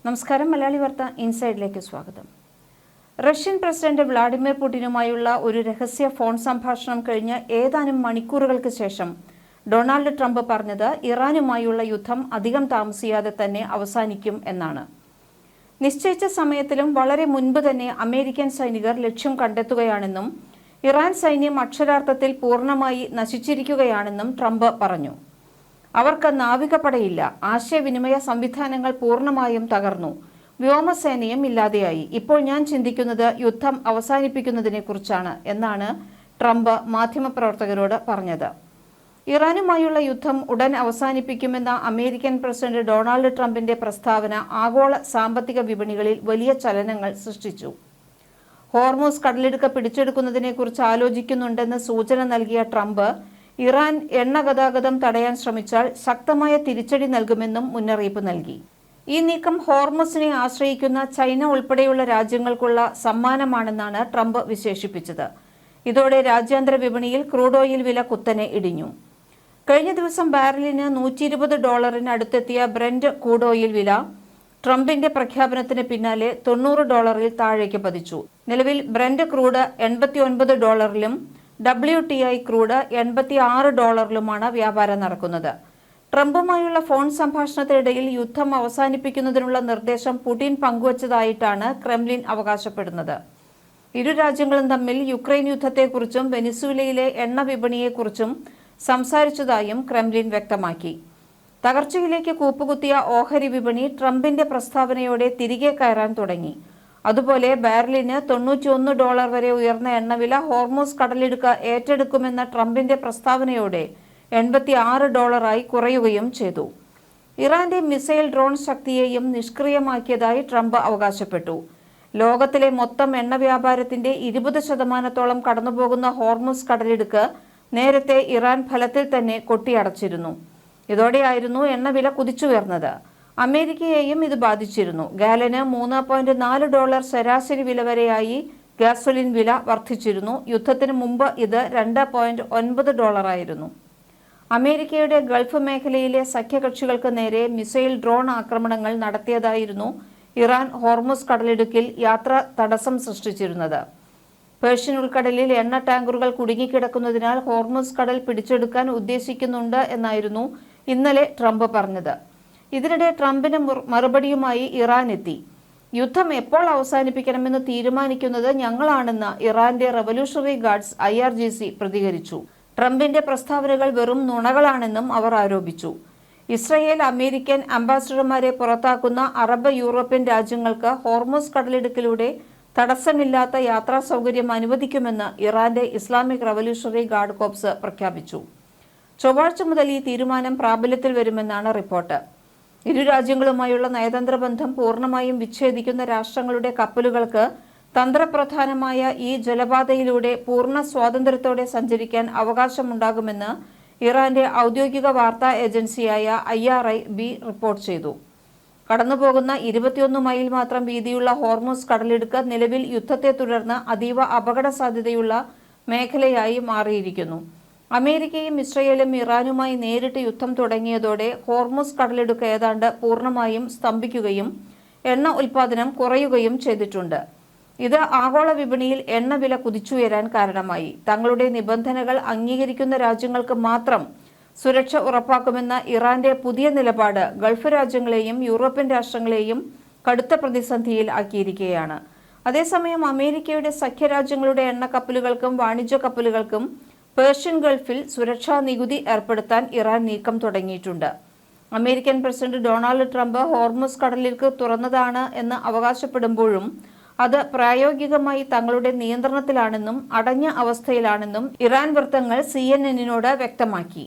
നമസ്കാരം. മലയാളി വാർത്ത ഇൻസൈഡിലേക്ക് സ്വാഗതം. റഷ്യൻ പ്രസിഡന്റ് വ്ളാഡിമിർ പുടിനുമായുള്ള ഒരു രഹസ്യ ഫോൺ സംഭാഷണം കഴിഞ്ഞ് ഏതാനും മണിക്കൂറുകൾക്ക് ശേഷം ഡൊണാൾഡ് ട്രംപ് പറഞ്ഞത് ഇറാനുമായുള്ള യുദ്ധം അധികം താമസിയാതെ തന്നെ അവസാനിക്കും എന്നാണ്. നിശ്ചയിച്ച സമയത്തിലും വളരെ മുൻപ് തന്നെ അമേരിക്കൻ സൈനികർ ലക്ഷ്യം കണ്ടെത്തുകയാണെന്നും ഇറാൻ സൈന്യം അക്ഷരാർത്ഥത്തിൽ പൂർണ്ണമായി നശിച്ചിരിക്കുകയാണെന്നും ട്രംപ് പറഞ്ഞു. അവർക്ക് നാവികപ്പടയില്ല, ആശയവിനിമയ സംവിധാനങ്ങൾ പൂർണ്ണമായും തകർന്നു, വ്യോമസേനയും ഇല്ലാതെയായി. ഇപ്പോൾ ഞാൻ ചിന്തിക്കുന്നത് യുദ്ധം അവസാനിപ്പിക്കുന്നതിനെക്കുറിച്ചാണ് എന്നാണ് ട്രംപ് മാധ്യമപ്രവർത്തകരോട് പറഞ്ഞത്. ഇറാനുമായുള്ള യുദ്ധം ഉടൻ അവസാനിപ്പിക്കുമെന്ന അമേരിക്കൻ പ്രസിഡന്റ് ഡൊണാൾഡ് ട്രംപിന്റെ പ്രസ്താവന ആഗോള സാമ്പത്തിക വിപണികളിൽ വലിയ ചലനങ്ങൾ സൃഷ്ടിച്ചു. ഹോർമൂസ് കടലിടുക്ക് പിടിച്ചെടുക്കുന്നതിനെക്കുറിച്ച് ആലോചിക്കുന്നുണ്ടെന്ന് സൂചന നൽകിയ ട്രംപ് ഇറാൻ എണ്ണ ഗതാഗതം തടയാൻ ശ്രമിച്ചാൽ ശക്തമായ തിരിച്ചടി നൽകുമെന്നും മുന്നറിയിപ്പ് നൽകി. ഈ നീക്കം ഹോർമസിനെ ആശ്രയിക്കുന്ന ചൈന ഉൾപ്പെടെയുള്ള രാജ്യങ്ങൾക്കുള്ള സമ്മാനമാണെന്നാണ് ട്രംപ് വിശേഷിപ്പിച്ചത്. ഇതോടെ രാജ്യാന്തര വിപണിയിൽ ക്രൂഡ് ഓയിൽ വില കുത്തനെ ഇടിഞ്ഞു. കഴിഞ്ഞ ദിവസം ബാരലിന് $120 അടുത്തെത്തിയ ബ്രെന്റ് ക്രൂഡ് ഓയിൽ വില ട്രംപിന്റെ പ്രഖ്യാപനത്തിന് പിന്നാലെ $90 താഴേക്ക് പതിച്ചു. നിലവിൽ ബ്രെന്റ് ക്രൂഡ് $89 WTI ക്രൂഡ് $86 വ്യാപാരം നടക്കുന്നത്. ട്രംപുമായുള്ള ഫോൺ സംഭാഷണത്തിനിടയിൽ യുദ്ധം അവസാനിപ്പിക്കുന്നതിനുള്ള നിർദ്ദേശം പുടിൻ പങ്കുവച്ചതായിട്ടാണ് ക്രെംലിൻ അവകാശപ്പെടുന്നത്. ഇരു രാജ്യങ്ങളും തമ്മിൽ യുക്രൈൻ യുദ്ധത്തെക്കുറിച്ചും വെനിസ്വേലയിലെ എണ്ണ വിപണിയെക്കുറിച്ചും സംസാരിച്ചതായും ക്രെംലിൻ വ്യക്തമാക്കി. തകർച്ചയിലേക്ക് കൂപ്പുകുത്തിയ ഓഹരി വിപണി ട്രംപിന്റെ പ്രസ്താവനയോടെ തിരികെ കയറാൻ തുടങ്ങി. അതുപോലെ ബാരലിന് $91 വരെ ഉയർന്ന എണ്ണവില ഹോർമൂസ് കടലിടുക്ക് ഏറ്റെടുക്കുമെന്ന ട്രംപിന്റെ പ്രസ്താവനയോടെ $86 കുറയുകയും ചെയ്തു. ഇറാന്റെ മിസൈൽ ഡ്രോൺ ശക്തിയെയും നിഷ്ക്രിയമാക്കിയതായി ട്രംപ് അവകാശപ്പെട്ടു. ലോകത്തിലെ മൊത്തം എണ്ണ വ്യാപാരത്തിന്റെ 20% കടന്നുപോകുന്ന ഹോർമൂസ് കടലിടുക്ക് നേരത്തെ ഇറാൻ ഫലത്തിൽ തന്നെ കൊട്ടിയടച്ചിരുന്നു. ഇതോടെയായിരുന്നു എണ്ണവില കുതിച്ചുയർന്നത്. അമേരിക്കയെയും ഇത് ബാധിച്ചിരുന്നു. ഗാലന് $3.4 ശരാശരി വില വരെയായി ഗ്യാസോലിൻ വില വർദ്ധിച്ചിരുന്നു. യുദ്ധത്തിന് മുമ്പ് ഇത് $2.9 ആയിരുന്നു. അമേരിക്കയുടെ ഗൾഫ് മേഖലയിലെ സഖ്യകക്ഷികൾക്ക് നേരെ മിസൈൽ ഡ്രോൺ ആക്രമണങ്ങൾ നടത്തിയതായിരുന്നു ഇറാൻ ഹോർമൂസ് കടലിടുക്കിൽ യാത്ര തടസ്സം സൃഷ്ടിച്ചിരുന്നത്. പേർഷ്യൻ ഉൾക്കടലിൽ എണ്ണ ടാങ്കറുകൾ കുടുങ്ങിക്കിടക്കുന്നതിനാൽ ഹോർമൂസ് കടൽ പിടിച്ചെടുക്കാൻ ഉദ്ദേശിക്കുന്നുണ്ട് എന്നായിരുന്നു ഇന്നലെ ട്രംപ് പറഞ്ഞത്. ഇതിനിടെ ട്രംപിന് മറുപടിയുമായി ഇറാൻ എത്തി. യുദ്ധം എപ്പോൾ അവസാനിപ്പിക്കണമെന്ന് തീരുമാനിക്കുന്നത് ഞങ്ങളാണെന്ന് ഇറാന്റെ റവല്യൂഷണറി ഗാർഡ്സ് IRGC പ്രതികരിച്ചു. ട്രംപിന്റെ പ്രസ്താവനകൾ വെറും നുണകളാണെന്നും അവർ ആരോപിച്ചു. ഇസ്രയേൽ അമേരിക്കൻ അംബാസഡർമാരെ പുറത്താക്കുന്ന അറബ് യൂറോപ്യൻ രാജ്യങ്ങൾക്ക് ഹോർമൂസ് കടലിടുക്കിലൂടെ തടസ്സമില്ലാത്ത യാത്രാ സൗകര്യം അനുവദിക്കുമെന്ന് ഇറാന്റെ ഇസ്ലാമിക് റവല്യൂഷണറി ഗാർഡ് കോർപ്സ് പ്രഖ്യാപിച്ചു. ചൊവ്വാഴ്ച മുതൽ ഈ തീരുമാനം പ്രാബല്യത്തിൽ വരുമെന്നാണ് റിപ്പോർട്ട്. ഇരു രാജ്യങ്ങളുമായുള്ള നയതന്ത്ര ബന്ധം പൂർണ്ണമായും വിച്ഛേദിക്കുന്ന രാഷ്ട്രങ്ങളുടെ കപ്പലുകൾക്ക് തന്ത്രപ്രധാനമായ ഈ ജലപാതയിലൂടെ പൂർണ്ണ സ്വാതന്ത്ര്യത്തോടെ സഞ്ചരിക്കാൻ അവകാശമുണ്ടാകുമെന്ന് ഇറാന്റെ ഔദ്യോഗിക വാർത്താ ഏജൻസിയായ IRIB റിപ്പോർട്ട് ചെയ്തു. കടന്നുപോകുന്ന 21 മൈൽ മാത്രം വീതിയുള്ള ഹോർമൂസ് കടലിടുക്ക് നിലവിൽ യുദ്ധത്തെ തുടർന്ന് അതീവ അപകട സാധ്യതയുള്ള മേഖലയായി മാറിയിരിക്കുന്നു. അമേരിക്കയും ഇസ്രയേലും ഇറാനുമായി നേരിട്ട് യുദ്ധം തുടങ്ങിയതോടെ ഹോർമൂസ് കടലിടുക്ക് ഏതാണ്ട് പൂർണ്ണമായും സ്തംഭിക്കുകയും എണ്ണ ഉൽപ്പാദനം കുറയുകയും ചെയ്തിട്ടുണ്ട്. ഇത് ആഗോള വിപണിയിൽ എണ്ണവില കുതിച്ചുയരാൻ കാരണമായി. തങ്ങളുടെ നിബന്ധനകൾ അംഗീകരിക്കുന്ന രാജ്യങ്ങൾക്ക് മാത്രം സുരക്ഷ ഉറപ്പാക്കുമെന്ന ഇറാന്റെ പുതിയ നിലപാട് ഗൾഫ് രാജ്യങ്ങളെയും യൂറോപ്യൻ രാഷ്ട്രങ്ങളെയും കടുത്ത പ്രതിസന്ധിയിൽ ആക്കിയിരിക്കുകയാണ്. അതേസമയം അമേരിക്കയുടെ സഖ്യരാജ്യങ്ങളുടെ എണ്ണ കപ്പലുകൾക്കും വാണിജ്യ കപ്പലുകൾക്കും പേർഷ്യൻ ഗൾഫിൽ സുരക്ഷാ നികുതി ഏർപ്പെടുത്താൻ ഇറാൻ നീക്കം തുടങ്ങിയിട്ടുണ്ട്. American president Donald Trump Hormuz കടലിടുക്ക് തുറന്നതാണ് എന്ന് അവകാശപ്പെടുമ്പോഴും അത് പ്രായോഗികമായി തങ്ങളുടെ നിയന്ത്രണത്തിലാണെന്നും അടഞ്ഞ അവസ്ഥയിലാണെന്നും ഇറാൻ വൃത്തങ്ങൾ CNN-നോട് വ്യക്തമാക്കി.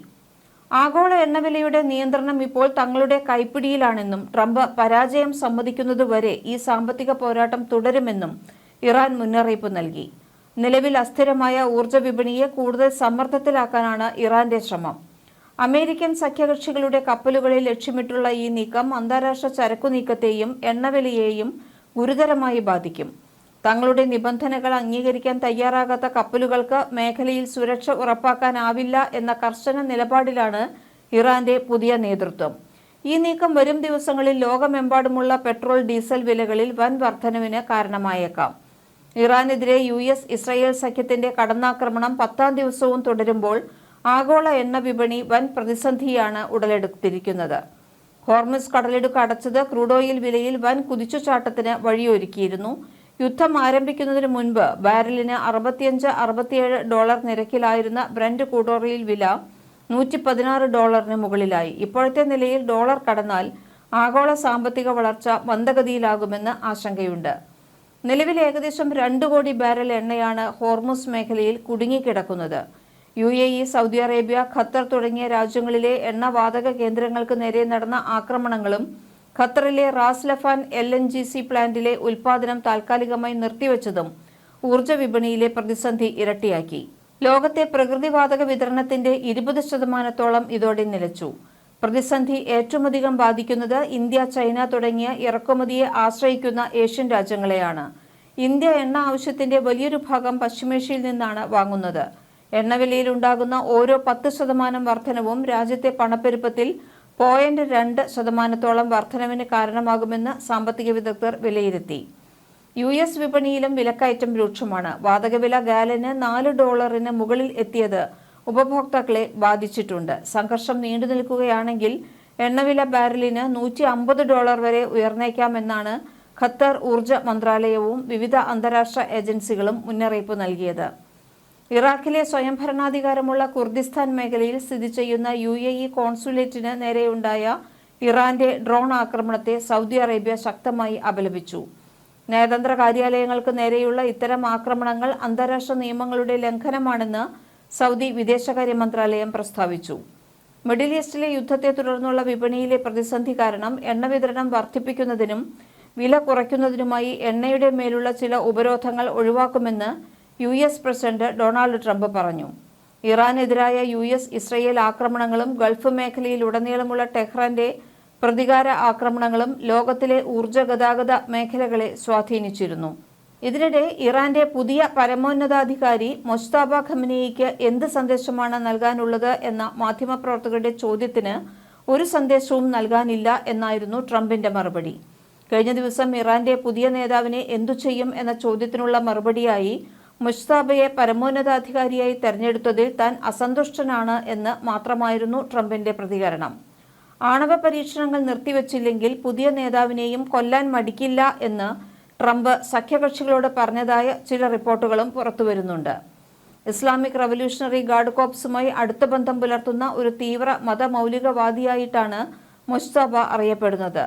ആഗോള എണ്ണവിലയുടെ നിയന്ത്രണം ഇപ്പോൾ തങ്ങളുടെ കൈപ്പിടിയിലാണെന്നും ട്രംപ് പരാജയം സമ്മതിക്കുന്നതുവരെ ഈ സാമ്പത്തിക പോരാട്ടം തുടരുമെന്നും ഇറാൻ മുന്നറിയിപ്പ് നൽകി. നിലവിൽ അസ്ഥിരമായ ഊർജ്ജ വിപണിയെ കൂടുതൽ സമ്മർദ്ദത്തിലാക്കാനാണ് ഇറാന്റെ ശ്രമം. അമേരിക്കൻ സഖ്യകക്ഷികളുടെ കപ്പലുകളെ ലക്ഷ്യമിട്ടുള്ള ഈ നീക്കം അന്താരാഷ്ട്ര ചരക്കു നീക്കത്തെയും എണ്ണവിലയെയും ഗുരുതരമായി ബാധിക്കും. തങ്ങളുടെ നിബന്ധനകൾ അംഗീകരിക്കാൻ തയ്യാറാകാത്ത കപ്പലുകൾക്ക് മേഖലയിൽ സുരക്ഷ ഉറപ്പാക്കാനാവില്ല എന്ന കർശന നിലപാടിലാണ് ഇറാന്റെ പുതിയ നേതൃത്വം. ഈ നീക്കം വരും ദിവസങ്ങളിൽ ലോകമെമ്പാടുമുള്ള പെട്രോൾ ഡീസൽ വിലകളിൽ വൻ വർധനവിന് കാരണമായേക്കാം. ഇറാനെതിരെ US-ഇസ്രയേൽ സഖ്യത്തിന്റെ കടന്നാക്രമണം 10ാം ദിവസവും തുടരുമ്പോൾ ആഗോള എണ്ണ വിപണി വൻ പ്രതിസന്ധിയാണ് ഉടലെടുത്തിരിക്കുന്നത്. ഹോർമുസ് കടലിടുക്ക് അടച്ചത് ക്രൂഡ് ഓയിൽ വിലയിൽ വൻ കുതിച്ചുചാട്ടത്തിന് വഴിയൊരുക്കിയിരുന്നു. യുദ്ധം ആരംഭിക്കുന്നതിന് മുൻപ് ബാരലിന് $65-67 നിരക്കിലായിരുന്ന ബ്രന്റ് ക്രൂഡ് ഓയിൽ വില $116 മുകളിലായി. ഇപ്പോഴത്തെ നിലയിൽ ഡോളർ കടന്നാൽ ആഗോള സാമ്പത്തിക വളർച്ച മന്ദഗതിയിലാകുമെന്ന് ആശങ്കയുണ്ട്. നിലവിൽ ഏകദേശം 2 കോടി ബാരൽ എണ്ണയാണ് ഹോർമുസ് മേഖലയിൽ കുടുങ്ങിക്കിടക്കുന്നത്. UAE, സൗദി അറേബ്യ, ഖത്തർ തുടങ്ങിയ രാജ്യങ്ങളിലെ എണ്ണവാതക കേന്ദ്രങ്ങൾക്ക് നേരെ നടന്ന ആക്രമണങ്ങളും ഖത്തറിലെ റാസ് ലഫാൻ LNGC പ്ലാന്റിലെ ഉൽപാദനം താൽക്കാലികമായി നിർത്തിവച്ചതും ഊർജ്ജ വിപണിയിലെ പ്രതിസന്ധി ഇരട്ടിയാക്കി. ലോകത്തെ പ്രകൃതിവാതക വിതരണത്തിന്റെ 20% ഇതോടെ നിലച്ചു. പ്രതിസന്ധി ഏറ്റവുമധികം ബാധിക്കുന്നത് ഇന്ത്യ, ചൈന തുടങ്ങിയ ഇറക്കുമതിയെ ആശ്രയിക്കുന്ന ഏഷ്യൻ രാജ്യങ്ങളെയാണ്. ഇന്ത്യ എണ്ണ ആവശ്യത്തിന്റെ വലിയൊരു ഭാഗം പശ്ചിമേഷ്യയിൽ നിന്നാണ് വാങ്ങുന്നത്. എണ്ണവിലയിൽ ഉണ്ടാകുന്ന ഓരോ 10% വർധനവും രാജ്യത്തെ പണപ്പെരുപ്പത്തിൽ 0.2% വർധനവിന് കാരണമാകുമെന്ന് സാമ്പത്തിക വിദഗ്ധർ വിലയിരുത്തി. US വിപണിയിലും വിലക്കയറ്റം രൂക്ഷമാണ്. വാതകവില ഗാലന് $4 മുകളിൽ എത്തിയത് ഉപഭോക്താക്കളെ ബാധിച്ചിട്ടുണ്ട്. സംഘർഷം നീണ്ടു നിൽക്കുകയാണെങ്കിൽ എണ്ണവില ബാരലിന് $150 വരെ ഉയർന്നേക്കാമെന്നാണ് ഖത്തർ ഊർജ്ജ മന്ത്രാലയവും വിവിധ അന്താരാഷ്ട്ര ഏജൻസികളും മുന്നറിയിപ്പ് നൽകിയത്. ഇറാഖിലെ സ്വയംഭരണാധികാരമുള്ള കുർദിസ്ഥാൻ മേഖലയിൽ സ്ഥിതി ചെയ്യുന്ന UAE കോൺസുലേറ്റിന് നേരെയുണ്ടായ ഇറാന്റെ ഡ്രോൺ ആക്രമണത്തെ സൗദി അറേബ്യ ശക്തമായി അപലപിച്ചു. നയതന്ത്ര കാര്യാലയങ്ങൾക്ക് നേരെയുള്ള ഇത്തരം ആക്രമണങ്ങൾ അന്താരാഷ്ട്ര നിയമങ്ങളുടെ ലംഘനമാണെന്ന് സൗദി വിദേശകാര്യ മന്ത്രാലയം പ്രസ്താവിച്ചു. മിഡിൽ ഈസ്റ്റിലെ യുദ്ധത്തെ തുടർന്നുള്ള വിപണിയിലെ പ്രതിസന്ധി കാരണം എണ്ണ വിതരണം വർദ്ധിപ്പിക്കുന്നതിനും വില കുറയ്ക്കുന്നതിനുമായി എണ്ണയുടെ മേലുള്ള ചില ഉപരോധങ്ങൾ ഒഴിവാക്കുമെന്ന് US പ്രസിഡന്റ് ഡൊണാൾഡ് ട്രംപ് പറഞ്ഞു. ഇറാനെതിരായ US-ഇസ്രയേൽ ആക്രമണങ്ങളും ഗൾഫ് മേഖലയിലുടനീളമുള്ള ടെഹ്റാന്റെ പ്രതികാര ആക്രമണങ്ങളും ലോകത്തിലെ ഊർജ്ജ ഗതാഗത മേഖലകളെ സ്വാധീനിച്ചിരുന്നു. ഇതിനിടെ ഇറാന്റെ പുതിയ പരമോന്നതാധികാരി മൊജ്തബ ഖമനേയിക്ക് എന്ത് സന്ദേശമാണ് നൽകാനുള്ളത് എന്ന മാധ്യമപ്രവർത്തകരുടെ ചോദ്യത്തിന് ഒരു സന്ദേശവും നൽകാനില്ല എന്നായിരുന്നു ട്രംപിന്റെ മറുപടി. കഴിഞ്ഞ ദിവസം ഇറാന്റെ പുതിയ നേതാവിനെ എന്തു ചെയ്യും എന്ന ചോദ്യത്തിനുള്ള മറുപടിയായി മുജ്തബയെ പരമോന്നതാധികാരിയായി തെരഞ്ഞെടുത്തതിൽ താൻ അസന്തുഷ്ടനാണ് എന്ന് മാത്രമായിരുന്നു ട്രംപിന്റെ പ്രതികരണം. ആണവ പരീക്ഷണങ്ങൾ നിർത്തിവച്ചില്ലെങ്കിൽ പുതിയ നേതാവിനെയും കൊല്ലാൻ മടിക്കില്ല എന്ന് ട്രംപ് സഖ്യകക്ഷികളോട് പറഞ്ഞതായ ചില റിപ്പോർട്ടുകളും പുറത്തുവരുന്നുണ്ട്. ഇസ്ലാമിക് റവല്യൂഷണറി ഗാർഡ് കോർപ്സുമായി അടുത്ത ബന്ധം പുലർത്തുന്ന ഒരു തീവ്ര മതമൗലികവാദിയായിട്ടാണ് മുജ്തബ അറിയപ്പെടുന്നത്.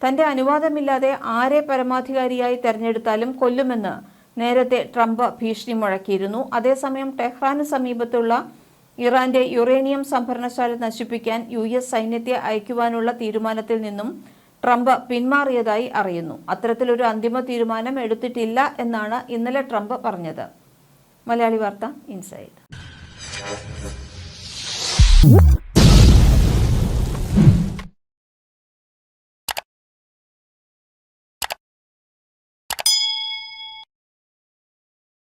തന്റെ അനുവാദമില്ലാതെ ആരെ പരമാധികാരിയായി തെരഞ്ഞെടുത്താലും കൊല്ലുമെന്ന് നേരത്തെ ട്രംപ് ഭീഷണി മുഴക്കിയിരുന്നു. അതേസമയം ടെഹ്റാന് സമീപത്തുള്ള ഇറാന്റെ യുറേനിയം സംഭരണശാല നശിപ്പിക്കാൻ US സൈന്യത്തെ അയക്കുവാനുള്ള തീരുമാനത്തിൽ നിന്നും ട്രംപ് പിന്മാറിയതായി അറിയുന്നു. അത്തരത്തിലൊരു അന്തിമ തീരുമാനം എടുത്തിട്ടില്ല എന്നാണ് ഇന്നലെ ട്രംപ് പറഞ്ഞത്. മലയാളി വാർത്ത ഇൻസൈഡ്.